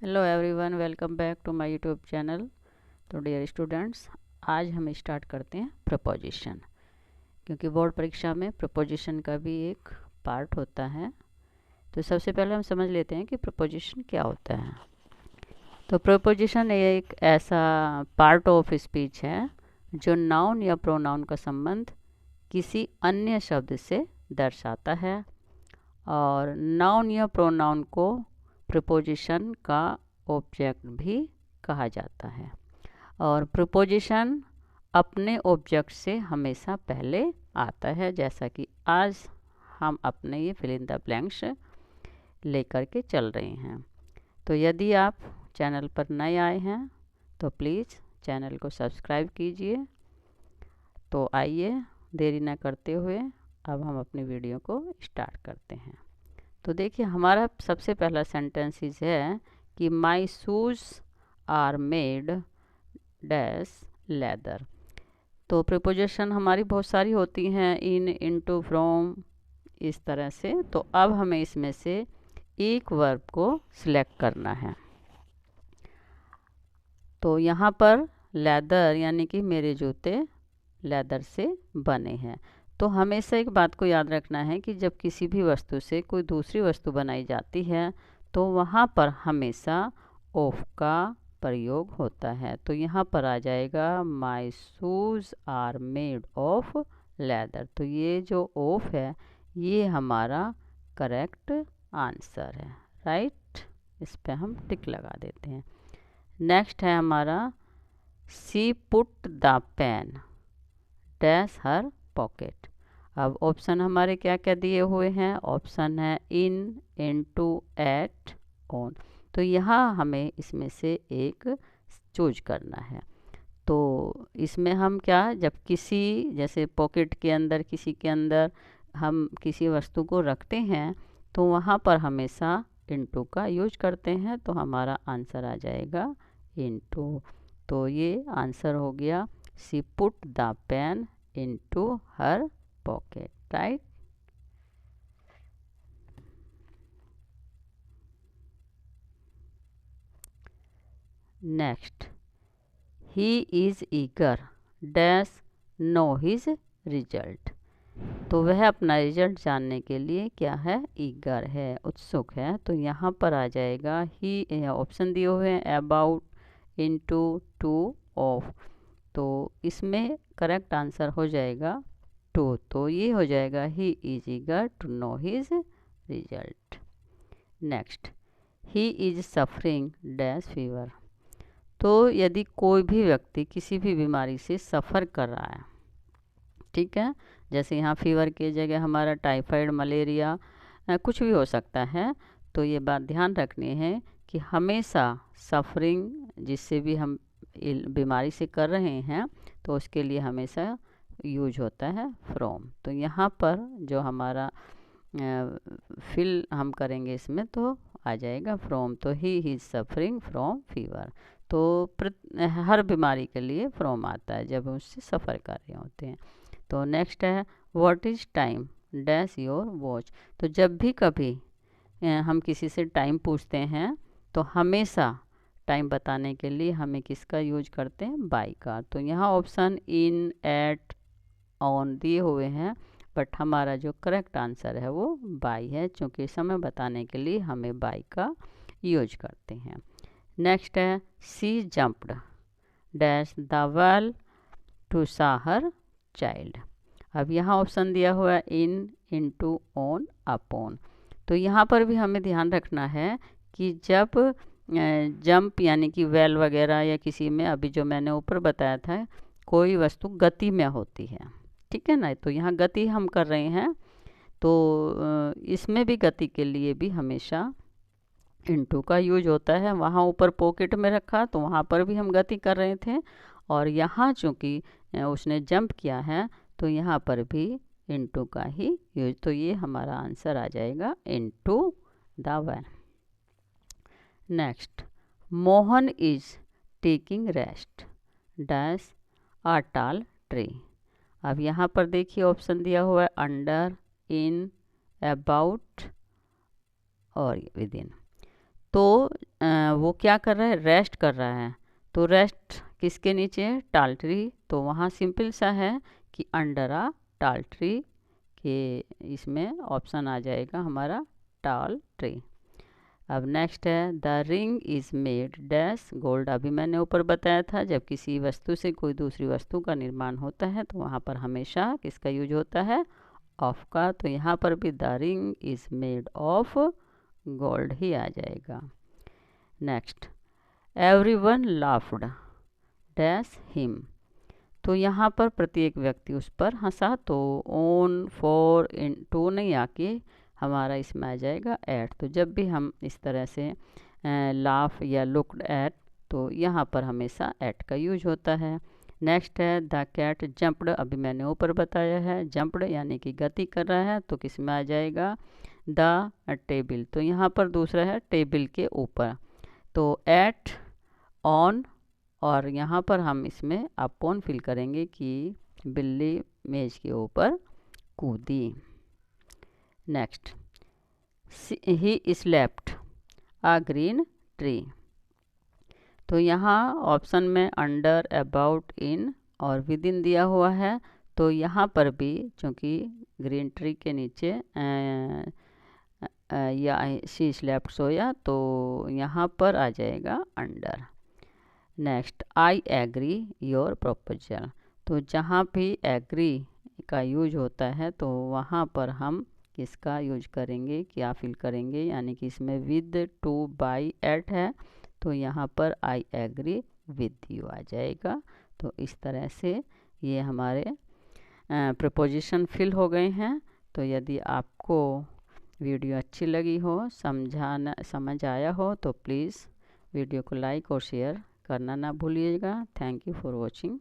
Hello everyone, welcome back to my YouTube channel. तो dear students, आज हम start करते हैं प्रपोजिशन, क्योंकि बोर्ड परीक्षा में प्रपोजिशन का भी एक पार्ट होता है। तो सबसे पहले हम समझ लेते हैं कि प्रपोजिशन क्या होता है। तो प्रपोजिशन एक ऐसा पार्ट ऑफ स्पीच है जो नाउन या प्रोनाउन का संबंध किसी अन्य शब्द से दर्शाता है, और नाउन या प्रोनाउन को प्रीपोजिशन का ऑब्जेक्ट भी कहा जाता है। और प्रीपोजिशन अपने ऑब्जेक्ट से हमेशा पहले आता है, जैसा कि आज हम अपने ये फिल इन द ब्लैंक्स लेकर के चल रहे हैं। तो यदि आप चैनल पर नए आए हैं तो प्लीज़ चैनल को सब्सक्राइब कीजिए। तो आइए देरी न करते हुए अब हम अपनी वीडियो को स्टार्ट करते हैं। तो देखिए, हमारा सबसे पहला सेंटेंस है कि my shoes are made dash leather. तो प्रीपोजिशन हमारी बहुत सारी होती हैं, इन, इनटू, फ्रॉम, इस तरह से। तो अब हमें इसमें से एक वर्ब को सिलेक्ट करना है। तो यहाँ पर लेदर यानी कि मेरे जूते लेदर से बने हैं। तो हमेशा एक बात को याद रखना है कि जब किसी भी वस्तु से कोई दूसरी वस्तु बनाई जाती है तो वहाँ पर हमेशा ऑफ का प्रयोग होता है। तो यहाँ पर आ जाएगा my shoes are made of leather. तो ये जो ऑफ है ये हमारा करेक्ट आंसर है, राइट। इस पे हम टिक लगा देते हैं। नेक्स्ट है हमारा C put the pen dash her pocket. अब ऑप्शन हमारे क्या क्या दिए हुए हैं? ऑप्शन है इन, इनटू, एट, ऑन। तो यहाँ हमें इसमें से एक चूज करना है। तो इसमें हम क्या, जब किसी जैसे पॉकेट के अंदर, किसी के अंदर हम किसी वस्तु को रखते हैं तो वहाँ पर हमेशा इनटू का यूज करते हैं। तो हमारा आंसर आ जाएगा इनटू। तो ये आंसर हो गया C put the pen into her pocket, right. Next, he is eager dash know his result. तो वह अपना रिजल्ट जानने के लिए क्या है? ईगर है, उत्सुक है। तो यहाँ पर आ जाएगा ही, ऑप्शन दिए हुए हैं अबाउट, इनटू, टू, ऑफ। तो इसमें करेक्ट आंसर हो जाएगा टू। तो ये हो जाएगा he is eager to know his result. Next, he is suffering dash fever. तो यदि कोई भी व्यक्ति किसी भी बीमारी से सफ़र कर रहा है, ठीक है, जैसे यहाँ फीवर की जगह हमारा टाइफाइड, मलेरिया, कुछ भी हो सकता है। तो ये बात ध्यान रखनी है कि हमेशा सफरिंग जिससे भी हम बीमारी से कर रहे हैं तो उसके लिए हमेशा यूज होता है फ्रॉम। तो यहाँ पर जो हमारा फिल हम करेंगे इसमें तो आ जाएगा फ्रॉम। तो ही इज सफरिंग फ्रॉम फीवर। तो हर बीमारी के लिए फ्रॉम आता है जब उससे सफ़र कर रहे होते हैं। तो नेक्स्ट है what is time dash your watch. तो जब भी कभी हम किसी से टाइम पूछते हैं तो हमेशा टाइम बताने के लिए हमें किसका यूज करते हैं? बाई का। तो यहाँ ऑप्शन इन, एट, ऑन दिए हुए हैं, बट हमारा जो करेक्ट आंसर है वो बाई है, क्योंकि समय बताने के लिए हमें बाई का यूज करते हैं। नेक्स्ट है C jumped dash the well to save her child. अब यहाँ ऑप्शन दिया हुआ है इन, इनटू, ऑन, अपॉन। तो यहाँ पर भी हमें ध्यान रखना है कि जब जंप यानी कि वेल वगैरह या किसी में, अभी जो मैंने ऊपर बताया था, कोई वस्तु गति में होती है, ठीक है ना। तो यहाँ गति हम कर रहे हैं, तो इसमें भी गति के लिए भी हमेशा इनटू का यूज होता है। वहाँ ऊपर पॉकेट में रखा तो वहाँ पर भी हम गति कर रहे थे, और यहाँ चूँकि उसने जंप किया है तो यहाँ पर भी इनटू का ही यूज। तो ये हमारा आंसर आ जाएगा into the van. Next, Mohan is taking rest dash a tall tree. अब यहाँ पर देखिए ऑप्शन दिया हुआ है अंडर, इन, अबाउट और विद इन। तो वो क्या कर रहा है, रेस्ट कर रहा है। तो रेस्ट किसके नीचे, टाल ट्री। तो वहाँ सिंपल सा है कि अंडर अ टाल ट्री, कि इसमें ऑप्शन आ जाएगा हमारा टाल ट्री। अब नेक्स्ट है the ring is made dash gold. अभी मैंने ऊपर बताया था जब किसी वस्तु से कोई दूसरी वस्तु का निर्माण होता है तो वहाँ पर हमेशा किसका यूज होता है, ऑफ का। तो यहाँ पर भी the ring is made of gold ही आ जाएगा। Next everyone laughed dash him. तो यहाँ पर प्रत्येक व्यक्ति उस पर हंसा। तो ऑन, फॉर, इन, टू नहीं आके हमारा इसमें आ जाएगा एट। तो जब भी हम इस तरह से लाफ या लुक्ड एट, तो यहाँ पर हमेशा एट का यूज होता है। नेक्स्ट है द कैट जंप्ड। अभी मैंने ऊपर बताया है जंप्ड यानी कि गति कर रहा है, तो किस में आ जाएगा, द टेबल। तो यहाँ पर दूसरा है टेबल के ऊपर। तो एट, ऑन, और यहाँ पर हम इसमें अपॉन फिल करेंगे कि बिल्ली मेज के ऊपर कूदी। Next he slept a green tree. तो यहाँ ऑप्शन में अंडर, अबाउट, इन और विद इन दिया हुआ है। तो यहाँ पर भी चूँकि ग्रीन ट्री के नीचे या शी स्लेप्ट सोया, तो यहाँ पर आ जाएगा under. Next I agree your proposal. तो जहाँ भी एग्री का यूज होता है तो वहाँ पर हम किसका यूज करेंगे, क्या फिल करेंगे, यानी कि इसमें विद, टू, बाई, एट है। तो यहाँ पर आई एग्री विद यू आ जाएगा। तो इस तरह से ये हमारे प्रपोजिशन फिल हो गए हैं। तो यदि आपको वीडियो अच्छी लगी हो, समझ आया हो, तो प्लीज़ वीडियो को लाइक और शेयर करना ना भूलिएगा। Thank you for watching.